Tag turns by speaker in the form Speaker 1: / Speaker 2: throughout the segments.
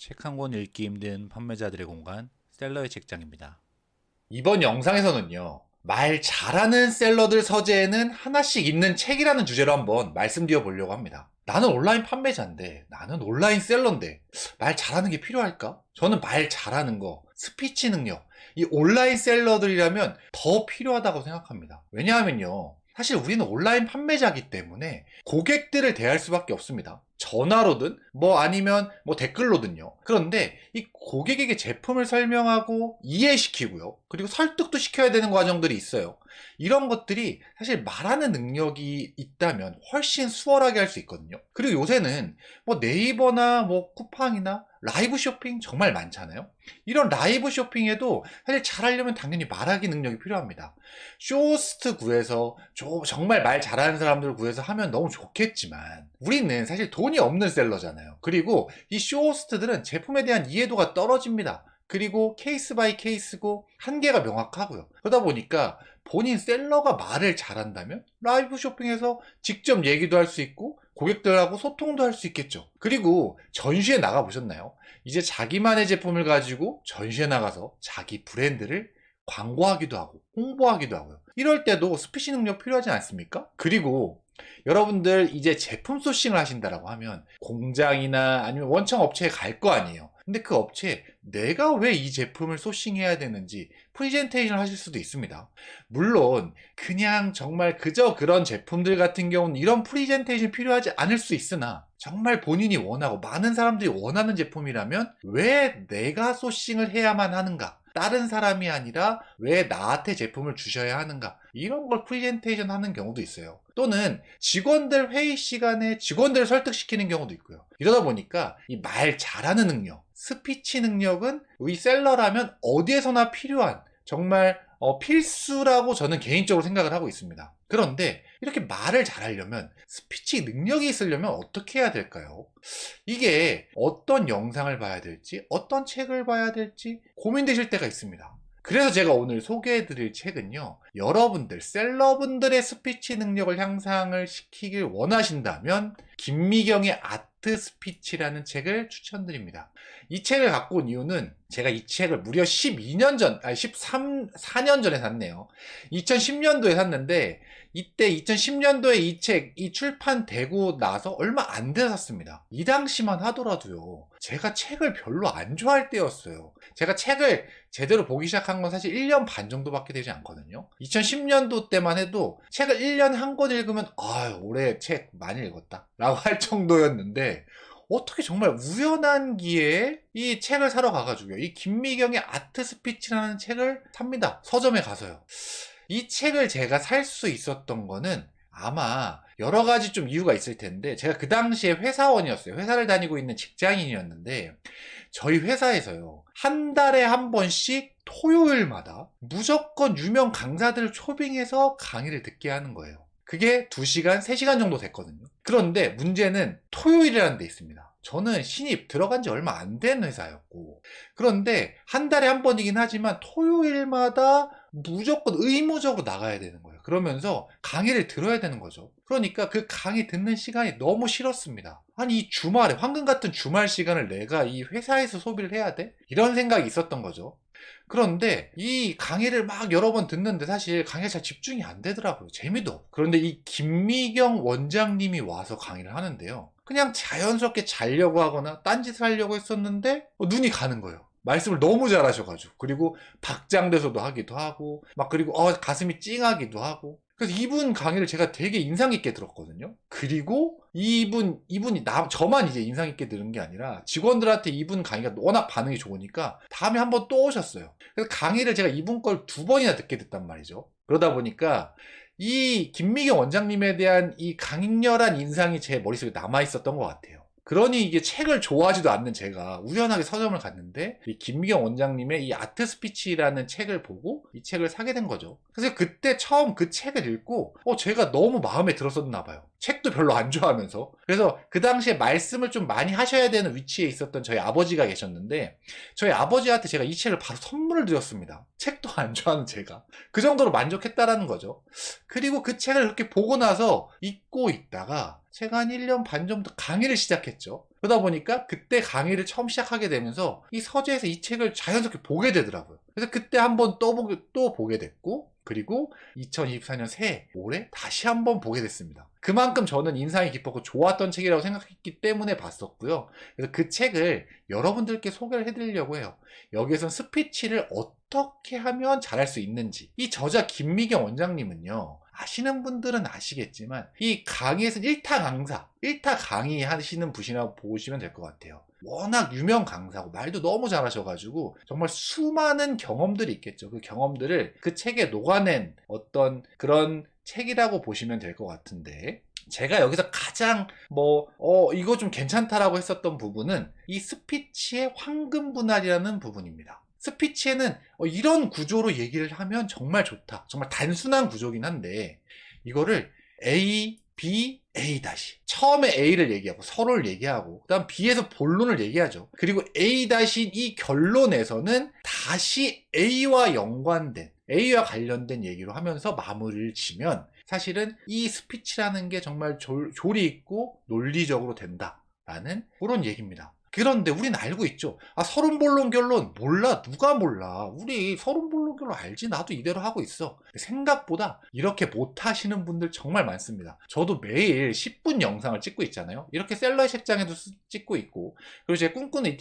Speaker 1: 책 한 권 읽기 힘든 판매자들의 공간, 셀러의 책장입니다.
Speaker 2: 이번 영상에서는요, 말 잘하는 셀러들 서재에는 하나씩 있는 책이라는 주제로 한번 말씀드려 보려고 합니다. 나는 온라인 판매자인데, 나는 온라인 셀러인데, 말 잘하는 게 필요할까? 저는 말 잘하는 거, 스피치 능력, 이 온라인 셀러들이라면 더 필요하다고 생각합니다. 왜냐하면요, 사실 우리는 온라인 판매자이기 때문에 고객들을 대할 수밖에 없습니다. 전화로든 아니면 댓글로든요. 그런데 이 고객에게 제품을 설명하고 이해시키고요. 그리고 설득도 시켜야 되는 과정들이 있어요. 이런 것들이 사실 말하는 능력이 있다면 훨씬 수월하게 할 수 있거든요. 그리고 요새는 네이버나 쿠팡이나 라이브 쇼핑 정말 많잖아요. 이런 라이브 쇼핑에도 사실 잘하려면 당연히 말하기 능력이 필요합니다. 쇼호스트 구해서 정말 말 잘하는 사람들 구해서 하면 너무 좋겠지만 우리는 사실 돈이 없는 셀러잖아요. 그리고 이 쇼호스트들은 제품에 대한 이해도가 떨어집니다. 그리고 케이스 바이 케이스고 한계가 명확하고요. 그러다 보니까 본인 셀러가 말을 잘한다면 라이브 쇼핑에서 직접 얘기도 할 수 있고 고객들하고 소통도 할 수 있겠죠. 그리고 전시회 나가보셨나요? 이제 자기만의 제품을 가지고 전시회 나가서 자기 브랜드를 광고하기도 하고 홍보하기도 하고요. 이럴 때도 스피치 능력 필요하지 않습니까? 그리고 여러분들 이제 제품 소싱을 하신다라고 하면 공장이나 아니면 원청 업체에 갈 거 아니에요. 근데 그 업체에 내가 왜 이 제품을 소싱해야 되는지 프리젠테이션을 하실 수도 있습니다. 물론 그냥 정말 그저 그런 제품들 같은 경우는 이런 프리젠테이션이 필요하지 않을 수 있으나 정말 본인이 원하고 많은 사람들이 원하는 제품이라면 왜 내가 소싱을 해야만 하는가? 다른 사람이 아니라 왜 나한테 제품을 주셔야 하는가? 이런 걸 프리젠테이션 하는 경우도 있어요. 또는 직원들 회의 시간에 직원들을 설득시키는 경우도 있고요. 이러다 보니까 이 말 잘하는 능력, 스피치 능력은 우리 셀러라면 어디에서나 필요한 정말 필수라고 저는 개인적으로 생각을 하고 있습니다. 그런데 이렇게 말을 잘하려면 스피치 능력이 있으려면 어떻게 해야 될까요? 이게 어떤 영상을 봐야 될지 어떤 책을 봐야 될지 고민되실 때가 있습니다. 그래서 제가 오늘 소개해드릴 책은요, 여러분들 셀러분들의 스피치 능력을 향상을 시키길 원하신다면 김미경의 아트 스피치라는 책을 추천드립니다. 이 책을 갖고 온 이유는 제가 이 책을 무려 12년 전, 4년 전에 샀네요. 2010년도에 샀는데 이때 2010년도에 이 책이 출판되고 나서 얼마 안 돼서 샀습니다. 이 당시만 하더라도요, 제가 책을 별로 안 좋아할 때였어요. 제가 책을 제대로 보기 시작한 건 사실 1년 반 정도밖에 되지 않거든요. 2010년도 때만 해도 책을 1년에 한 권 읽으면 올해 책 많이 읽었다 라고 할 정도였는데 어떻게 정말 우연한 기회에 이 책을 사러 가가지고요, 이 김미경의 아트 스피치라는 책을 삽니다. 서점에 가서요. 이 책을 제가 살 수 있었던 거는 아마 여러 가지 좀 이유가 있을 텐데, 제가 그 당시에 회사원이었어요. 회사를 다니고 있는 직장인이었는데 저희 회사에서요, 한 달에 한 번씩 토요일마다 무조건 유명 강사들을 초빙해서 강의를 듣게 하는 거예요. 그게 2시간, 3시간 정도 됐거든요. 그런데 문제는 토요일이라는 데 있습니다. 저는 신입 들어간 지 얼마 안 된 회사였고, 그런데 한 달에 한 번이긴 하지만 토요일마다 무조건 의무적으로 나가야 되는 거예요. 그러면서 강의를 들어야 되는 거죠. 그러니까 그 강의 듣는 시간이 너무 싫었습니다. 아니, 이 주말에, 황금 같은 주말 시간을 내가 이 회사에서 소비를 해야 돼? 이런 생각이 있었던 거죠. 그런데 이 강의를 막 여러 번 듣는데 사실 강의가 잘 집중이 안 되더라고요. 재미도 없고. 그런데 이 김미경 원장님이 와서 강의를 하는데요, 그냥 자연스럽게 자려고 하거나 딴짓을 하려고 했었는데 눈이 가는 거예요. 말씀을 너무 잘하셔가지고. 그리고 박장대소도 하기도 하고 그리고 가슴이 찡하기도 하고. 그래서 이분 강의를 제가 되게 인상 깊게 들었거든요. 그리고 이분이 저만 이제 인상 깊게 들은 게 아니라 직원들한테 이분 강의가 워낙 반응이 좋으니까 다음에 한번 또 오셨어요. 그래서 강의를 제가 이분 걸 2번이나 듣게 됐단 말이죠. 그러다 보니까 이 김미경 원장님에 대한 이 강렬한 인상이 제 머릿속에 남아 있었던 것 같아요. 그러니 이게 책을 좋아하지도 않는 제가 우연하게 서점을 갔는데 이 김미경 원장님의 이 아트 스피치라는 책을 보고 이 책을 사게 된 거죠. 그래서 그때 처음 그 책을 읽고 제가 너무 마음에 들었었나 봐요. 책도 별로 안 좋아하면서. 그래서 그 당시에 말씀을 좀 많이 하셔야 되는 위치에 있었던 저희 아버지가 계셨는데 저희 아버지한테 제가 이 책을 바로 선물을 드렸습니다. 책도 안 좋아하는 제가. 그 정도로 만족했다라는 거죠. 그리고 그 책을 그렇게 보고 나서 읽고 있다가 제가 한 1년 반 전부터 강의를 시작했죠. 그러다 보니까 그때 강의를 처음 시작하게 되면서 이 서재에서 이 책을 자연스럽게 보게 되더라고요. 그래서 그때 한번 또 보게 됐고, 그리고 2024년 새해 올해 다시 한번 보게 됐습니다. 그만큼 저는 인상이 깊었고 좋았던 책이라고 생각했기 때문에 봤었고요. 그래서 그 책을 여러분들께 소개를 해드리려고 해요. 여기에선 스피치를 어떻게 하면 잘할 수 있는지. 이 저자 김미경 원장님은요, 아시는 분들은 아시겠지만 이 강의에서 1타 강의 하시는 분이라고 보시면 될 것 같아요. 워낙 유명 강사고 말도 너무 잘하셔가지고 정말 수많은 경험들이 있겠죠. 그 경험들을 그 책에 녹아낸 어떤 그런 책이라고 보시면 될 것 같은데, 제가 여기서 가장 이거 좀 괜찮다라고 했었던 부분은 이 스피치의 황금 분할이라는 부분입니다. 스피치에는 이런 구조로 얘기를 하면 정말 좋다. 정말 단순한 구조긴 한데, 이거를 A, B, A 다시. 처음에 A를 얘기하고 서로를 얘기하고, 그 다음 B에서 본론을 얘기하죠. 그리고 A 다시 이 결론에서는 다시 A와 연관된, A와 관련된 얘기로 하면서 마무리를 지면 사실은 이 스피치라는 게 정말 조리 있고 논리적으로 된다라는 그런 얘기입니다. 그런데 우리는 알고 있죠. 서론 본론 결론 몰라. 누가 몰라. 우리 서론 본론 결론 알지. 나도 이대로 하고 있어. 생각보다 이렇게 못하시는 분들 정말 많습니다. 저도 매일 10분 영상을 찍고 있잖아요. 이렇게 셀러의 책장에도 찍고 있고, 그리고 제 꿈꾸는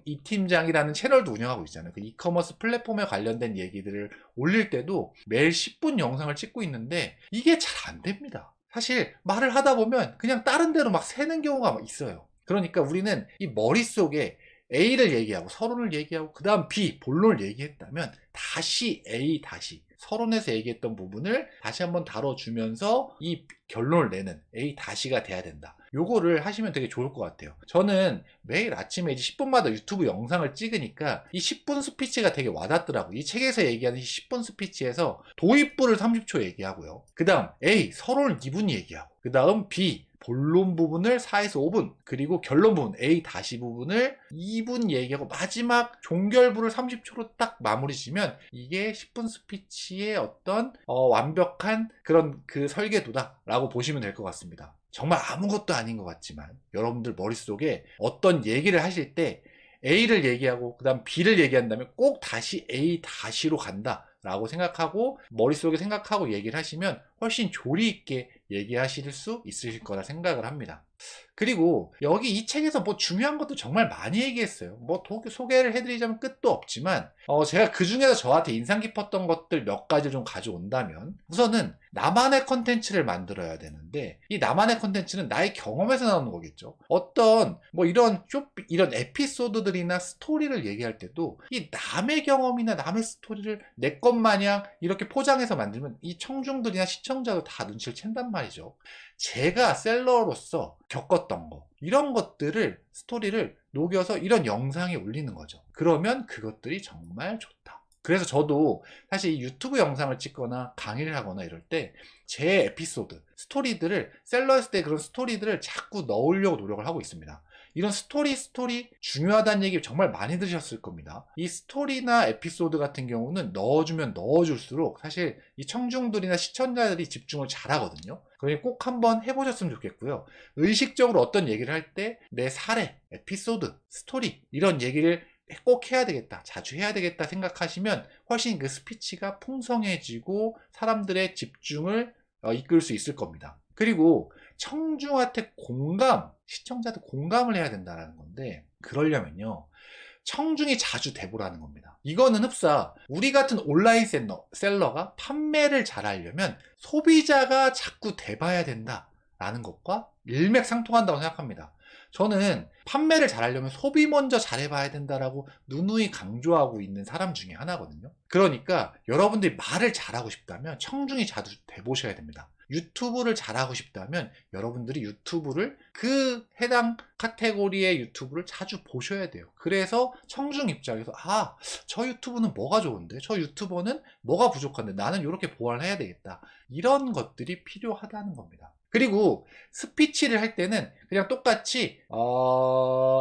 Speaker 2: 이 팀장이라는 채널도 운영하고 있잖아요. 그 이커머스 플랫폼에 관련된 얘기들을 올릴 때도 매일 10분 영상을 찍고 있는데 이게 잘 안 됩니다. 사실 말을 하다 보면 그냥 다른 데로 막 새는 경우가 있어요. 그러니까 우리는 이 머릿속에 A를 얘기하고 서론을 얘기하고 그 다음 B, 본론을 얘기했다면 다시 A 다시 서론에서 얘기했던 부분을 다시 한번 다뤄주면서 이 결론을 내는 A 다시가 돼야 된다. 요거를 하시면 되게 좋을 것 같아요. 저는 매일 아침에 이제 10분마다 유튜브 영상을 찍으니까 이 10분 스피치가 되게 와닿더라고요. 이 책에서 얘기하는 이 10분 스피치에서 도입부를 30초 얘기하고요. 그 다음 A, 서론을 2분 얘기하고, 그 다음 B, 본론 부분을 4에서 5분, 그리고 결론 부분 A 다시 부분을 2분 얘기하고 마지막 종결부를 30초로 딱 마무리 지면 이게 10분 스피치의 어떤 완벽한 그런 그 설계도다라고 보시면 될 것 같습니다. 정말 아무것도 아닌 것 같지만 여러분들 머릿속에 어떤 얘기를 하실 때 A를 얘기하고 그 다음 B를 얘기한다면 꼭 다시 A 다시로 간다 라고 생각하고 머릿속에 생각하고 얘기를 하시면 훨씬 조리 있게 얘기하실 수 있으실 거라 생각을 합니다. 그리고 여기 이 책에서 중요한 것도 정말 많이 얘기했어요. 소개를 해드리자면 끝도 없지만 제가 그 중에서 저한테 인상 깊었던 것들 몇 가지 좀 가져온다면, 우선은 나만의 컨텐츠를 만들어야 되는데 이 나만의 컨텐츠는 나의 경험에서 나오는 거겠죠. 어떤 이런 에피소드들이나 스토리를 얘기할 때도 이 남의 경험이나 남의 스토리를 내 것 마냥 이렇게 포장해서 만들면 이 청중들이나 시청자도 다 눈치를 챈단 말이죠. 제가 셀러로서 겪었던 거, 이런 것들을, 스토리를 녹여서 이런 영상에 올리는 거죠. 그러면 그것들이 정말 좋다. 그래서 저도 사실 이 유튜브 영상을 찍거나 강의를 하거나 이럴 때 제 에피소드, 스토리들을, 셀러였을 때 그런 스토리들을 자꾸 넣으려고 노력을 하고 있습니다. 이런 스토리 중요하다는 얘기 정말 많이 들으셨을 겁니다. 이 스토리나 에피소드 같은 경우는 넣어주면 넣어줄수록 사실 이 청중들이나 시청자들이 집중을 잘하거든요. 그러니 꼭 한번 해보셨으면 좋겠고요. 의식적으로 어떤 얘기를 할 때 내 사례, 에피소드, 스토리 이런 얘기를 꼭 해야 되겠다, 자주 해야 되겠다 생각하시면 훨씬 그 스피치가 풍성해지고 사람들의 집중을 이끌 수 있을 겁니다. 그리고 청중한테 시청자한테 공감을 해야 된다는 건데, 그러려면요 청중이 자주 대보라는 겁니다. 이거는 흡사 우리 같은 온라인 셀러가 판매를 잘하려면 소비자가 자꾸 대봐야 된다라는 것과 일맥상통한다고 생각합니다. 저는 판매를 잘하려면 소비 먼저 잘해봐야 된다라고 누누이 강조하고 있는 사람 중에 하나거든요. 그러니까 여러분들이 말을 잘하고 싶다면 청중이 자주 대보셔야 됩니다. 유튜브를 잘하고 싶다면 여러분들이 그 해당 카테고리의 유튜브를 자주 보셔야 돼요. 그래서 청중 입장에서 저 유튜브는 뭐가 좋은데, 저 유튜버는 뭐가 부족한데 나는 이렇게 보완을 해야 되겠다, 이런 것들이 필요하다는 겁니다. 그리고 스피치를 할 때는 그냥 똑같이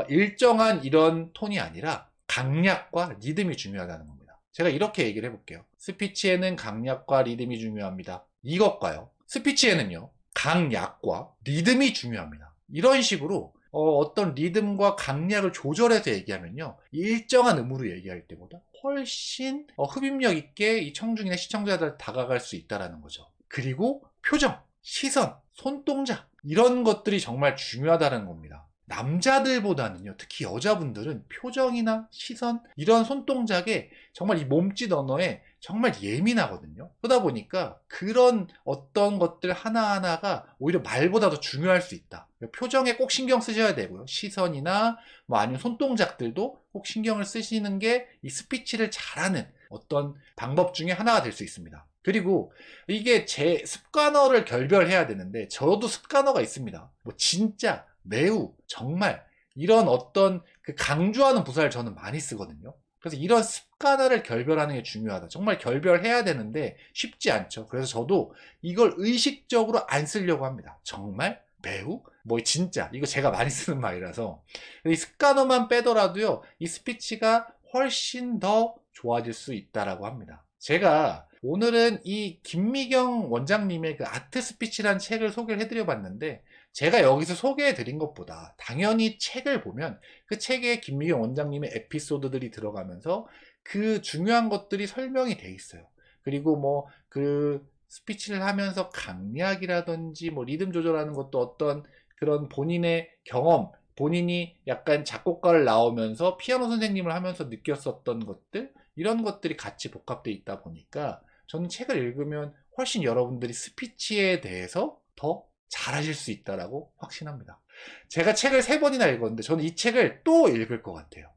Speaker 2: 일정한 이런 톤이 아니라 강약과 리듬이 중요하다는 겁니다. 제가 이렇게 얘기를 해볼게요. 스피치에는 강약과 리듬이 중요합니다. 이것과요, 스피치에는요 강약과 리듬이 중요합니다. 이런 식으로 어떤 리듬과 강약을 조절해서 얘기하면요, 일정한 음으로 얘기할 때보다 훨씬 흡입력 있게 이 청중이나 시청자들 다가갈 수 있다는 거죠. 그리고 표정, 시선, 손동작 이런 것들이 정말 중요하다는 겁니다. 남자들보다는요, 특히 여자분들은 표정이나 시선, 이런 손동작에 정말 이 몸짓 언어에 정말 예민하거든요. 그러다 보니까 그런 어떤 것들 하나하나가 오히려 말보다 더 중요할 수 있다. 표정에 꼭 신경 쓰셔야 되고요. 시선이나 뭐 아니면 손동작들도 꼭 신경을 쓰시는 게 이 스피치를 잘하는 어떤 방법 중에 하나가 될 수 있습니다. 그리고 이게 제 습관어를 결별해야 되는데, 저도 습관어가 있습니다. 뭐 진짜, 매우, 정말 이런 어떤 그 강조하는 부사를 저는 많이 쓰거든요. 그래서 이런 습관어를 결별하는 게 중요하다. 정말 결별해야 되는데 쉽지 않죠. 그래서 저도 이걸 의식적으로 안 쓰려고 합니다. 정말, 매우, 뭐 진짜, 이거 제가 많이 쓰는 말이라서 이 습관어만 빼더라도요, 이 스피치가 훨씬 더 좋아질 수 있다라고 합니다. 제가 오늘은 이 김미경 원장님의 그 아트 스피치라는 책을 소개를 해드려 봤는데, 제가 여기서 소개해 드린 것보다 당연히 책을 보면 그 책에 김미경 원장님의 에피소드들이 들어가면서 그 중요한 것들이 설명이 돼 있어요. 그리고 뭐 그 스피치를 하면서 강약이라든지 뭐 리듬 조절하는 것도 어떤 그런 본인의 경험, 본인이 약간 작곡가를 나오면서 피아노 선생님을 하면서 느꼈었던 것들, 이런 것들이 같이 복합되어 있다 보니까 저는 책을 읽으면 훨씬 여러분들이 스피치에 대해서 더 잘하실 수 있다라고 확신합니다. 제가 책을 3번이나 읽었는데 저는 이 책을 또 읽을 것 같아요.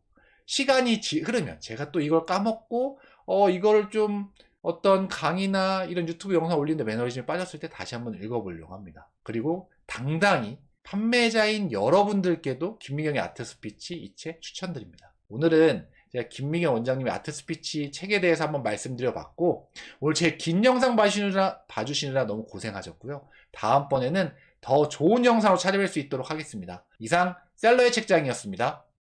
Speaker 2: 시간이 흐르면 제가 또 이걸 까먹고 이거를 좀 어떤 강의나 이런 유튜브 영상 올리는데 매너리즘에 빠졌을 때 다시 한번 읽어보려고 합니다. 그리고 당당히 판매자인 여러분들께도 김미경의 아트 스피치 이 책 추천드립니다. 오늘은 제가 김미경 원장님의 아트 스피치 책에 대해서 한번 말씀드려 봤고, 오늘 제 긴 영상 봐주시느라 너무 고생하셨고요. 다음번에는 더 좋은 영상으로 찾아뵐 수 있도록 하겠습니다. 이상 셀러의 책장이었습니다.